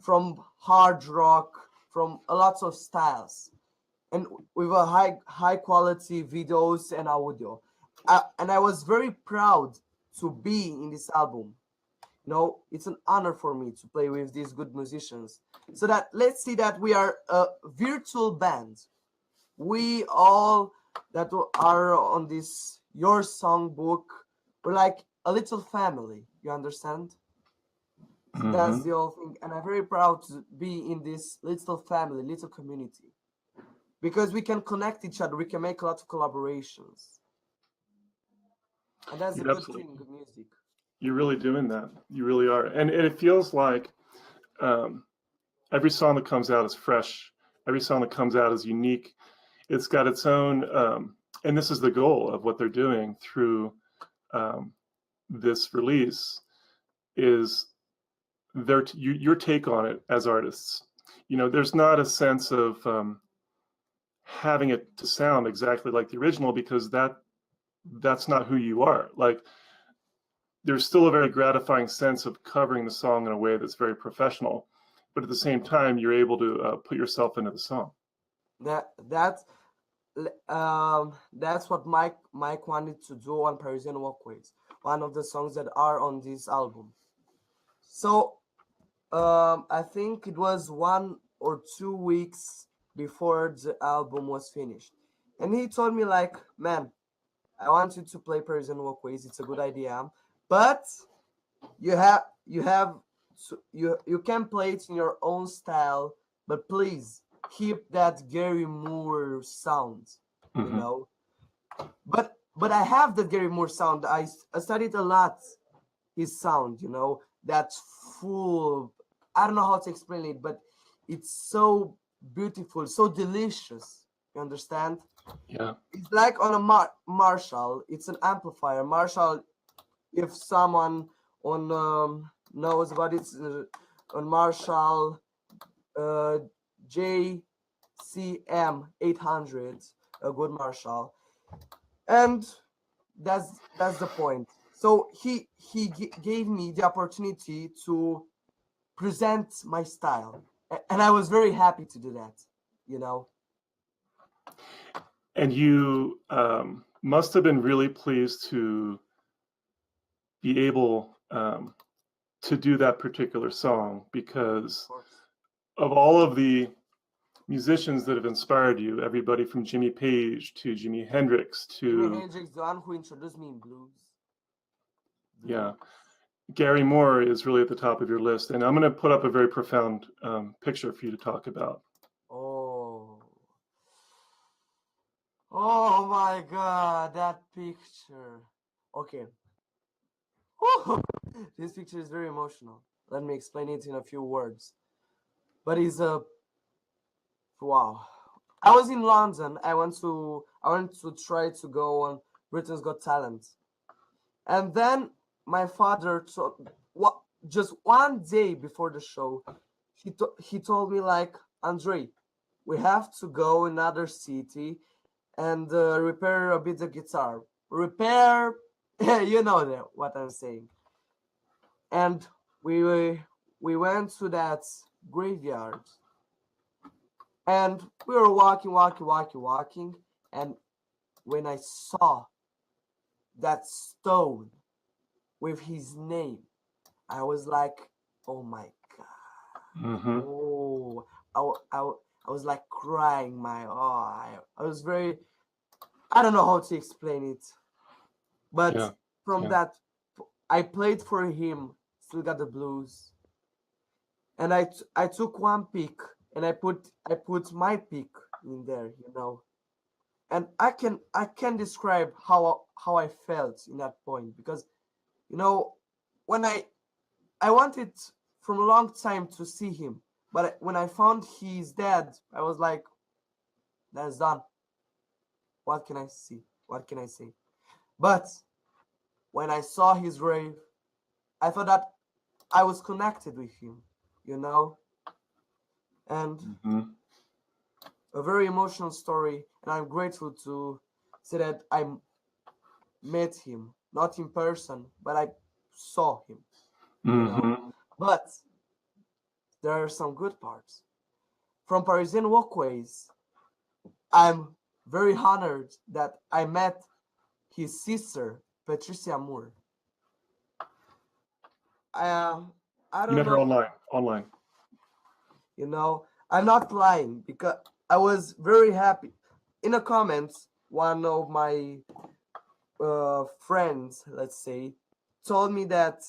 from hard rock, from a lot of styles, and with a high quality videos and audio. And I was very proud to be in this album. You know, it's an honor for me to play with these good musicians. So that let's see that we are a virtual band. We all that are on this Your Songbook, we're like a little family. You understand? So that's Mm-hmm. the whole thing, and I'm very proud to be in this little family, little community, because we can connect each other. We can make a lot of collaborations, and that's a You're good absolutely. thing. Good music. You're really doing that. You really are, and it feels like um, every song that comes out is fresh. Every song that comes out is unique. It's got its own, and this is the goal of what they're doing through um, this release is your take on it as artists. You know, there's not a sense of having it to sound exactly like the original because that's not who you are. Like there's still a very gratifying sense of covering the song in a way that's very professional, but at the same time you're able to put yourself into the song. That's what Mike wanted to do on Parisian Walkways, one of the songs that are on this album. So I think it was 1 or 2 weeks before the album was finished, and he told me like, man, I want you to play Parisian Walkways. It's a good idea, but you can play it in your own style, but please keep that Gary Moore sound, you Mm-hmm. know. But I have that Gary Moore sound. I studied a lot his sound, you know. That's full. I don't know how to explain it, but it's so beautiful, so delicious. You understand? Yeah. It's like on a Marshall. It's an amplifier. Marshall, if someone on knows about it, on Marshall JCM 800, a good Marshall, and that's the point. So he gave me the opportunity to present my style, and I was very happy to do that. You know. And you must have been really pleased to be able to do that particular song, because Of course. of all of the musicians that have inspired you, everybody from Jimmy Page to Jimi Hendrix to Jimi Hendrix, the one who introduced me in blues. yeah, Gary Moore is really at the top of your list, and I'm going to put up a very profound picture for you to talk about. Oh my God, that picture. Okay. This picture is very emotional. Let me explain it in a few words. But it's a wow. I was in London. I went to try to go on Britain's Got Talent, and then my father just one day before the show, he told me like, Andrei, we have to go another city and repair a bit the guitar. Repair, you know what I'm saying. And we went to that graveyard, and we were walking, and when I saw that stone with his name, I was like, oh my God. Mm-hmm. Oh, I was like crying I was very, I don't know how to explain it, but from that, I played for him, Still Got the Blues, and I took one pick and I put my pick in there, and I can describe how I felt in that point, because when I wanted from a long time to see him, but when I found he's dead, I was like, that's done. What can I see? What can I say? But when I saw his grave, I thought that I was connected with him, and a very emotional story. And I'm grateful to say that I met him, not in person, but I saw him. But there are some good parts. From Parisian walkways, I'm very honored that I met his sister, Patricia Moore. I don't met know. her online. I'm not lying, because I was very happy. In the comments, one of my friends, let's say, told me that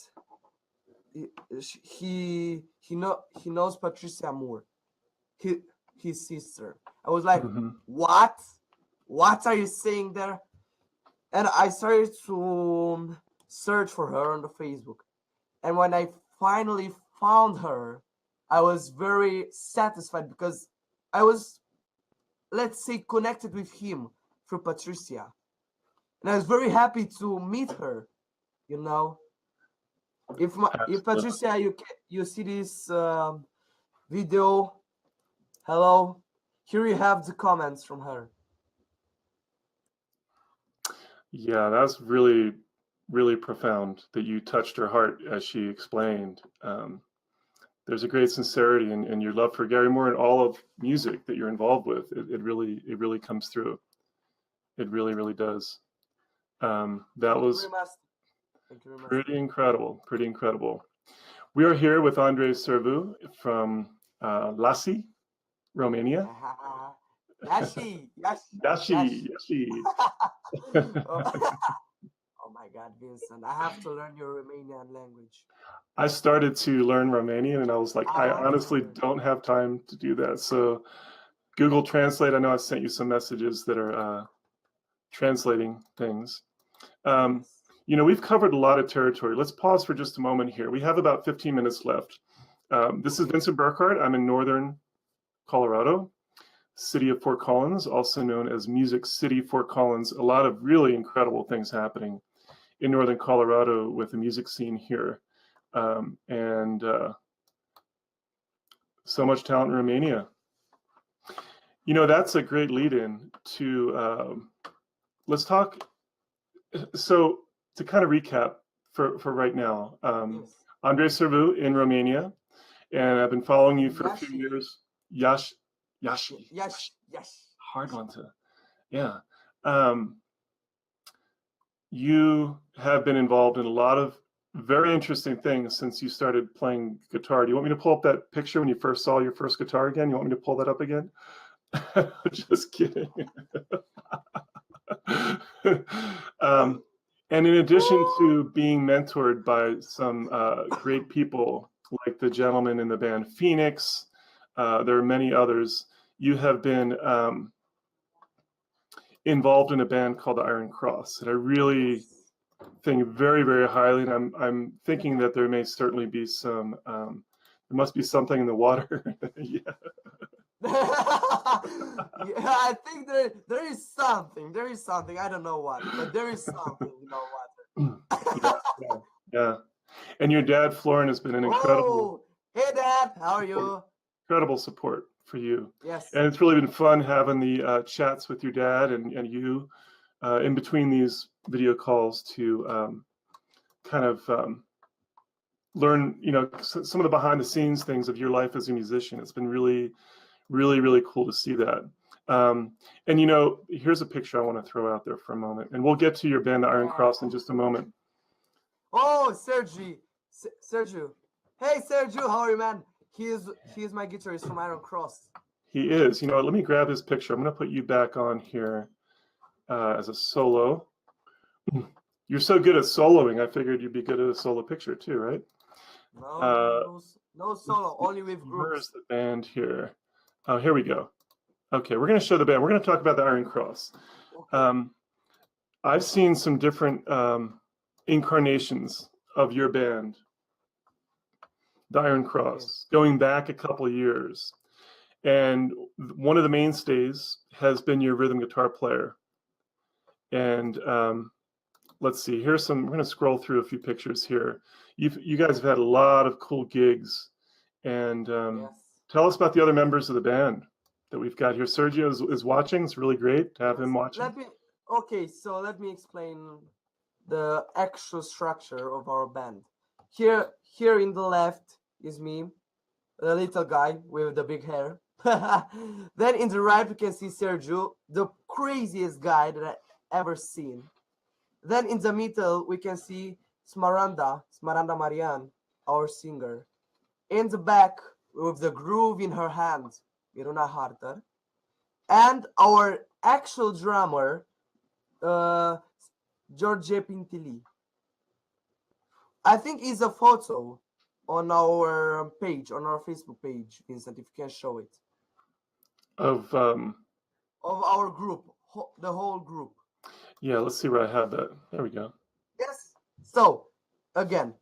he knows Patricia Moore, his sister. I was like, what? What are you saying there? And I started to search for her on the Facebook. And when I finally found her, I was very satisfied, because I was, let's say, connected with him through Patricia. And I was very happy to meet her, If Patricia, you see this video, hello, here you have the comments from her. Yeah, that's really, really profound that you touched her heart as she explained. There's a great sincerity in your love for Gary Moore and all of music that you're involved with. It really comes through. It really, really does. That was pretty incredible, pretty incredible. We are here with Andrei Cerbu from Iași, Romania. Iași. Oh my God, Vincent, I have to learn your Romanian language. I started to learn Romanian and I was like, I honestly don't have time to do that. So Google Translate, I know I sent you some messages that are translating things. We've covered a lot of territory. Let's pause for just a moment here. We have about 15 minutes left. This is Vincent Burkhardt. I'm in northern Colorado, city of Fort Collins, also known as Music City Fort Collins. A lot of really incredible things happening in northern Colorado with the music scene here. And so much talent in Romania. That's a great lead in to, let's talk. So to kind of recap for right now, Andrei Cerbu in Romania, and I've been following you for a few years. Iași. Hard one to, yeah. You have been involved in a lot of very interesting thing since you started playing guitar. Do you want me to pull up that picture when you first saw your first guitar again? You want me to pull that up again? Just kidding. And in addition to being mentored by some great people like the gentleman in the band Phoenix, there are many others. You have been involved in a band called the Iron Cross, and I really think very, very highly. And I'm thinking that there may certainly be some. There must be something in the water. Yeah. Yeah, I think there is something. There is something. I don't know what, but there is something in our water. Yeah. And your dad, Florin, has been an incredible. Oh, hey, Dad. How are you? Incredible support for you. Yes. And it's really been fun having the chats with your dad and you in between these video calls to kind of learn, some of the behind the scenes things of your life as a musician. It's been really, really, really cool to see that. And here's a picture I want to throw out there for a moment, and we'll get to your band, the Iron Cross, in just a moment. Oh, Sergio. Hey, Sergio, how are you, man? He is my guitarist from Iron Cross. He is. Let me grab his picture. I'm going to put you back on here as a solo. You're so good at soloing. I figured you'd be good at a solo picture too, right? No solo, only with groups. Where's the band here? Oh, here we go. Okay, we're going to show the band. We're going to talk about the Iron Cross. Okay. I've seen some different incarnations of your band, the Iron Cross, going back a couple of years. And one of the mainstays has been your rhythm guitar player. And let's see, we're going to scroll through a few pictures here. You guys have had a lot of cool gigs. And tell us about the other members of the band that we've got here. Sergio is watching. It's really great to have him watching. Let me explain the actual structure of our band. Here in the left is me, the little guy with the big hair. Then in the right we can see Sergio, the craziest guy that I ever seen. Then in the middle we can see Smaranda Marian, our singer. In the back with the groove in her hand, Miruna Harter. And our actual drummer, George Pintili. I think is a photo on our page, on our Facebook page, Vincent, if you can show it. Of our group, the whole group. Yeah, let's see where I have that. There we go. Yes. So again,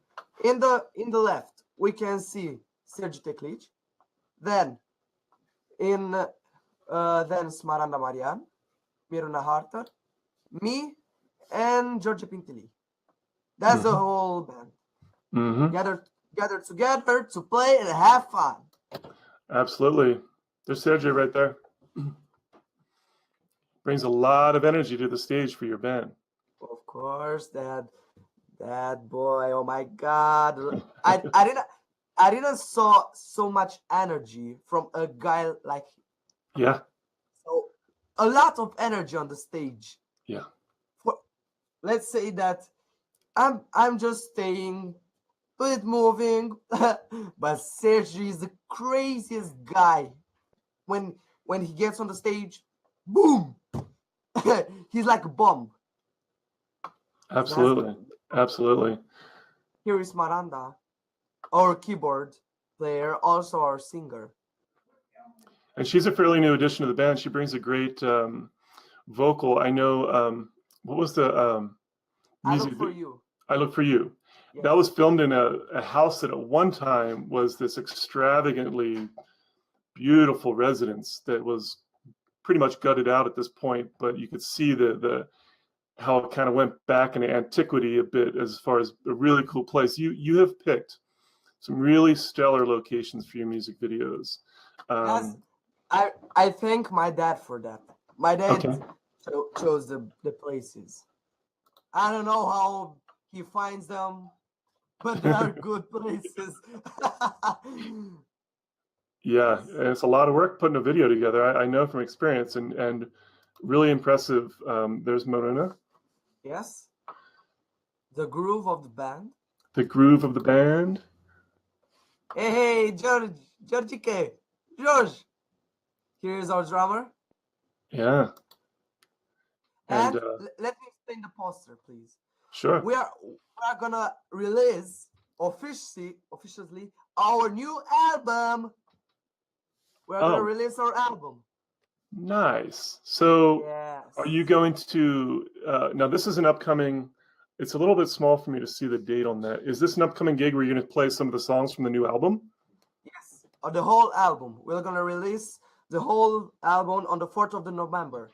in the left we can see Sergio Teklic. Then then Smaranda Marian, Miruna Harter, me, and George Pintili. That's the whole band. Gathered together to play and have fun. Absolutely. There's Sergio right there. Brings a lot of energy to the stage for your band. Of course, that boy. Oh my God! I didn't saw so much energy from a guy like him. Yeah. So a lot of energy on the stage. Yeah. Let's say that I'm just staying, but moving. But Sergio is the craziest guy. When he gets on the stage, boom! He's like a bomb. Absolutely. Here is Miranda, our keyboard player, also our singer. And she's a fairly new addition to the band. She brings a great vocal. I know. What was the music? I Look for You. Yes. That was filmed in a house that at one time was this extravagantly beautiful residence that was pretty much gutted out at this point, but you could see the how it kind of went back into antiquity a bit as far as a really cool place. You have picked some really stellar locations for your music videos. I thank my dad for that. My dad chose the places. I don't know how he finds them, but they are good places. Yeah, and it's a lot of work putting a video together. I know from experience, and really impressive. There's Marina. Yes. The groove of the band. the groove of the band. Hey, George, George. Here is our drummer. Yeah. And And let me explain the poster, please. sure. We are gonna release officially our new album. We're gonna release our album. Nice. So Yes. are you going to now this is an upcoming, it's a little bit small for me to see the date on that. Is this an upcoming gig where you're going to play some of the songs from the new album? Yes, the whole album. We're gonna release the whole album on the 4th of November.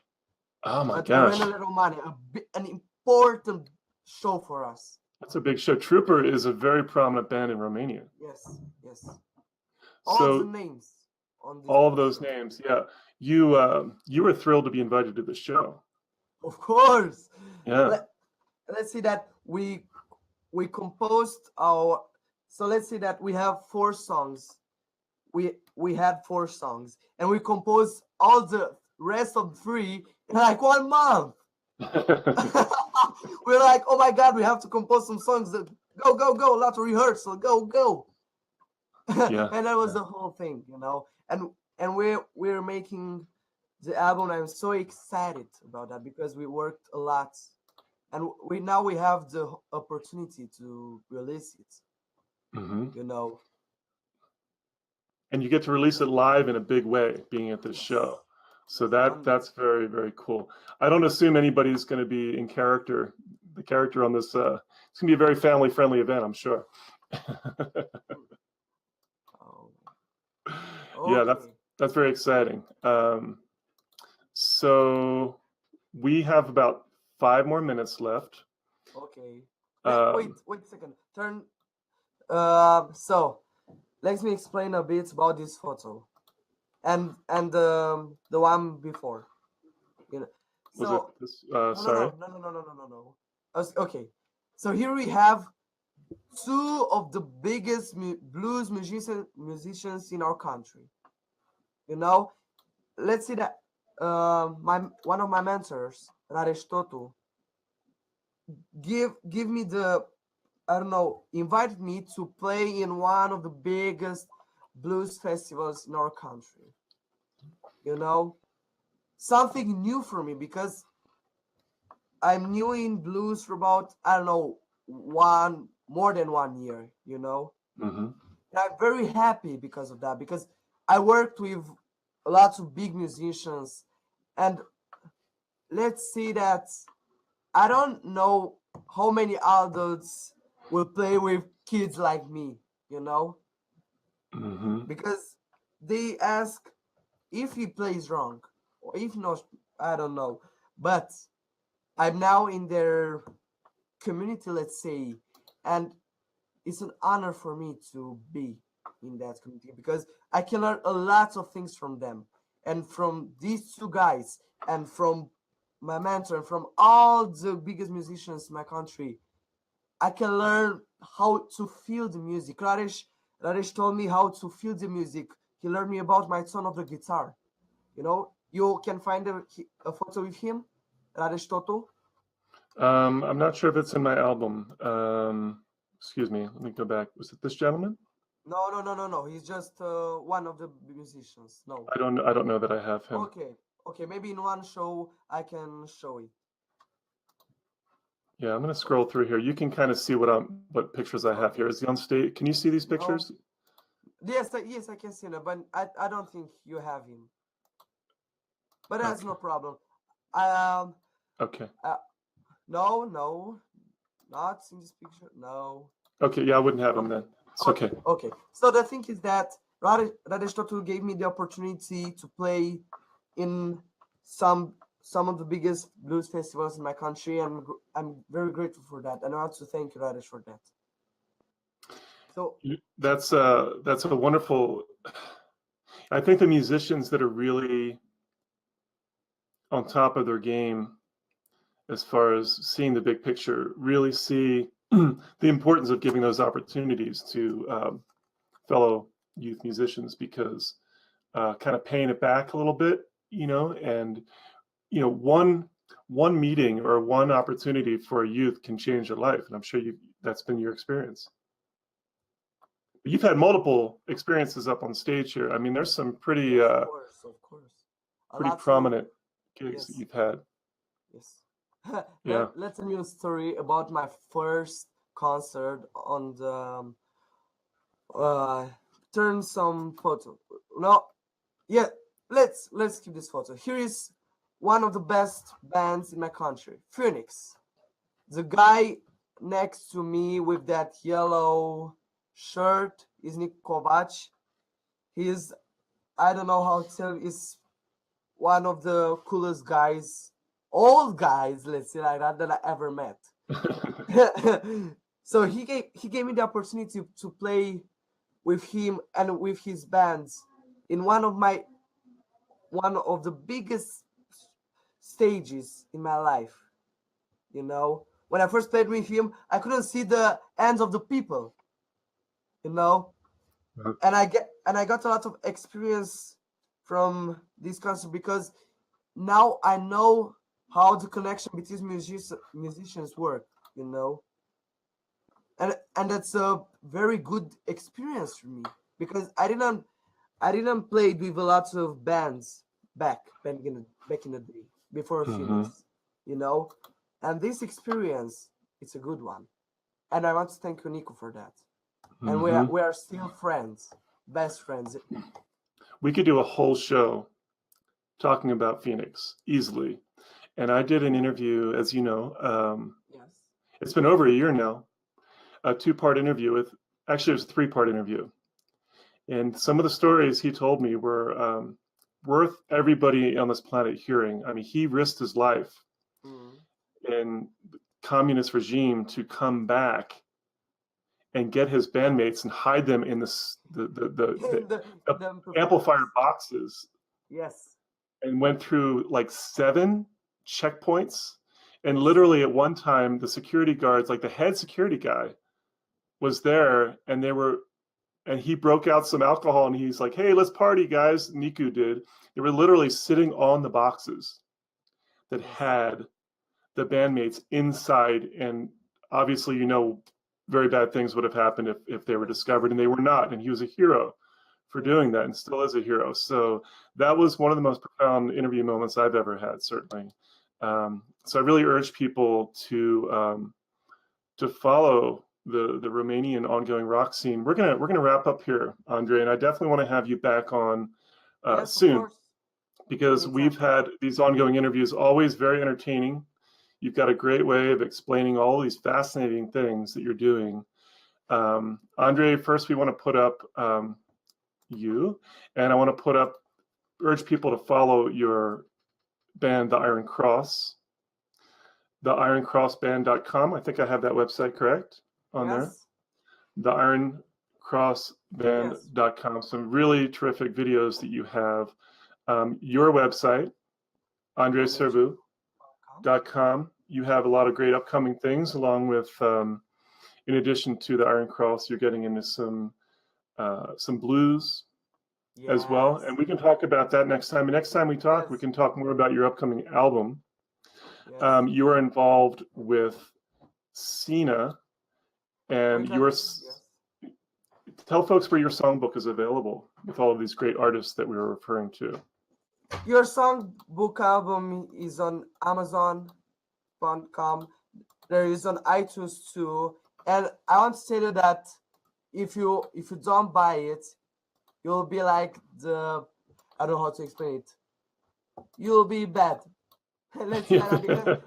Oh my at gosh. Avonlea, Romania, an important show for us. That's a big show. Trooper is a very prominent band in Romania. Yes. So the names on this all of poster. those names, yeah. You were thrilled to be invited to the show. Of course. Yeah. Let's see that we composed our. So let's see that we have 4 songs. We had 4 songs, and we composed all the rest of 3 in like 1 month. We're like, oh my God, we have to compose some songs. Go, a lot of rehearsal. Go. Yeah. And that was the whole thing, you know. And we're making the album. I'm so excited about that because we worked a lot, and we have the opportunity to release it. Mm-hmm. You know. And you get to release it live in a big way, being at this show. So that's very, very cool. I don't assume anybody's going to be in character. The character on this, it's going to be a very family-friendly event, I'm sure. Yeah, that's very exciting. So we have about 5 more minutes left. Okay. Wait a second. Turn. So let me explain a bit about this photo, and the one before. You know. Was So, it this? Sorry. No. Okay. So here we have 2 of the biggest blues musicians in our country. You know, let's see that one of my mentors, Aristotle, give me the, I don't know, invited me to play in one of the biggest blues festivals in our country. You know, something new for me because I'm new in blues for about, I don't know, more than 1 year, you know. Mm-hmm. And I'm very happy because of that, because I worked with lots of big musicians, and let's see that I don't know how many adults will play with kids like me, you know. Mm-hmm. Because they ask if he plays wrong, or if not, I don't know. But I'm now in their community, let's say, and it's an honor for me to be in that community because I can learn a lot of things from them, and from these 2 guys, and from my mentor, and from all the biggest musicians in my country. I can learn how to feel the music. Radesh told me how to feel the music. He learned me about my tone of the guitar. You know, you can find a photo with him, Radesh Totu. I'm not sure if it's in my album. Excuse me. Let me go back. Was it this gentleman? No. He's just one of the musicians. No. I don't know that I have him. Okay. Maybe in one show I can show it. Yeah, I'm gonna scroll through here. You can kind of see what pictures I have here. Is he on stage? Can you see these pictures? No. Yes, I can see him, but I don't think you have him. But that's no problem. Okay. No, not in this picture. No. Okay, yeah, I wouldn't have him then. It's okay. Okay. So the thing is that Radesh Totu gave me the opportunity to play in some of the biggest blues festivals in my country, and I'm very grateful for that. And I want to thank you, Radesh, for that. So that's a wonderful. I think the musicians that are really on top of their game as far as seeing the big picture really see the importance of giving those opportunities to fellow youth musicians, because kind of paying it back a little bit, you know, and you know, one meeting or one opportunity for a youth can change their life. And I'm sure that's been your experience. You've had multiple experiences up on stage here. I mean, there's some pretty Of course. pretty prominent gigs that you've had. Yes. Yeah. Let's tell you a story about my first concert on the turn some photo. No, yeah, let's keep this photo. Here is one of the best bands in my country, Phoenix. The guy next to me with that yellow shirt is Nick Kovac. He's, I don't know how to tell, is one of the coolest guys, old guys, let's say like that I ever met. So he gave me the opportunity to play with him and with his bands in one of the biggest stages in my life. You know, when I first played with him, I couldn't see the ends of the people. You know, and I got a lot of experience from this concert because now I know how the connection between musicians work. You know, and that's a very good experience for me because I didn't play with a lot of bands back in the day before Phoenix, you know, and this experience, it's a good one, and I want to thank you, Nico, for that. And we are still friends, best friends. We could do a whole show talking about Phoenix easily, and I did an interview, as you know. Yes. It's been over a year now. A 2-part interview with, actually it was a 3-part interview. And some of the stories he told me were worth everybody on this planet hearing. I mean, he risked his life in the communist regime to come back and get his bandmates and hide them in the amplifier boxes. Yes. And went through like 7 checkpoints. And literally at one time, the security guards, like the head security guy, was there, and he broke out some alcohol, and he's like, "Hey, let's party, guys." Niku did. They were literally sitting on the boxes that had the bandmates inside, and obviously, you know, very bad things would have happened if they were discovered, and they were not. And he was a hero for doing that, and still is a hero. So that was one of the most profound interview moments I've ever had, certainly. So I really urge people to follow the Romanian ongoing rock scene. We're gonna wrap up here, Andrei, and I definitely want to have you back on soon, because we've had these ongoing interviews, always very entertaining. You've got a great way of explaining all these fascinating things that you're doing. Andrei, first we want to put up you, and I want to urge people to follow your band, The Iron Cross, theironcrossband.com. I think I have that website correct on there. Theironcrossband.com. Some really terrific videos that you have. Your website, andreicerbu.com. You have a lot of great upcoming things, along with, in addition to the Iron Cross, you're getting into some blues as well. And we can talk about that next time. And next time we talk, we can talk more about your upcoming album. You are involved with Sina, and tell folks where your songbook is available with all of these great artists that we were referring to. Your Songbook album is on Amazon.com. There is on iTunes too. And I want to tell you that if you don't buy it, you'll be like I don't know how to explain it. You'll be bad. Let's say that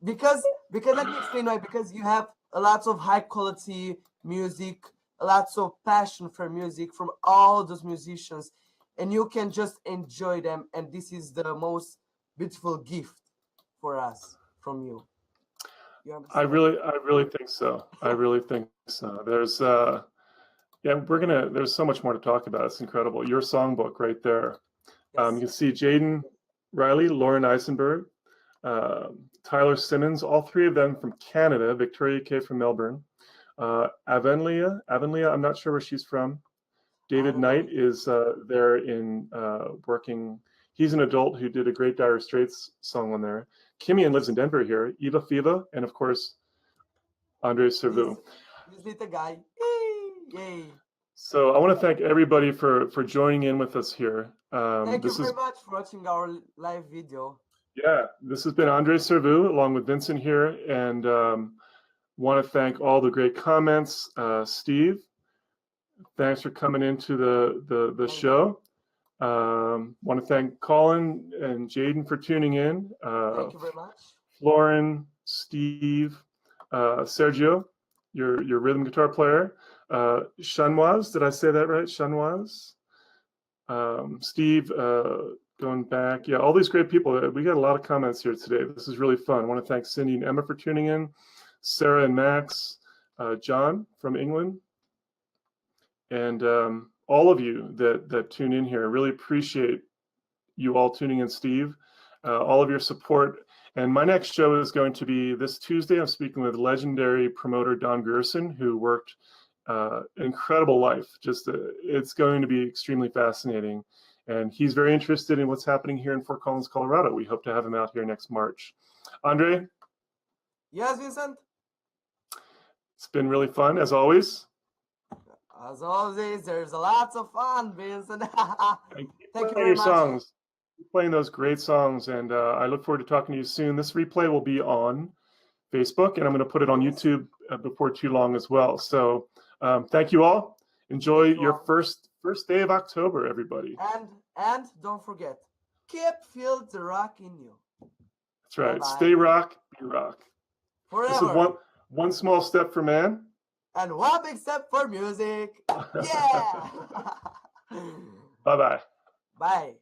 because let me explain why. Because you have a lot of high quality music, a lot of passion for music from all those musicians, and you can just enjoy them. And this is the most beautiful gift for us from you. I really think so. I really think so. There's there's so much more to talk about. It's incredible. Your songbook right there. You can see Jadyn Rylee, Lauren Isenberg, Tyler Simmons, all 3 of them from Canada, Victoria K from Melbourne, Avonlea, I'm not sure where she's from. David Knight is there in working. He's an adult who did a great Dire Straits song on there. Kimean lives in Denver here. Evah Fevah, and of course, Andrei Cerbu. This little guy. Yay! So I want to thank everybody for joining in with us here. Thank you very much for watching our live video. Yeah, this has been Andrei Cerbu along with Vincent here, and want to thank all the great comments. Steve, thanks for coming into the show. Want to thank Colin and Jadyn for tuning in. Thank you very much. Florin, Steve, Sergio, your rhythm guitar player. Chanoise, did I say that right? Chanoise? Steve, going back. Yeah, all these great people. We got a lot of comments here today. This is really fun. I want to thank Cindy and Emma for tuning in. Sarah and Max, John from England, and all of you that tune in here. I really appreciate you all tuning in, Steve, all of your support. And my next show is going to be this Tuesday. I'm speaking with legendary promoter Don Gerson, who worked an incredible life. It's going to be extremely fascinating. And he's very interested in what's happening here in Fort Collins, Colorado. We hope to have him out here next March. Andrei? Yes, Vincent? It's been really fun, as always. As always, there's a lot of fun, Vincent. Thank you very your much. songs. Playing those great songs, and I look forward to talking to you soon. This replay will be on Facebook, and I'm going to put it on YouTube before too long as well. So thank you all. Enjoy your first day of October, everybody. And don't forget, feel the rock in you. That's right. Bye-bye. Stay rock, be rock. Forever. This is one small step for man. And one big step for music. Yeah. Bye-bye. Bye.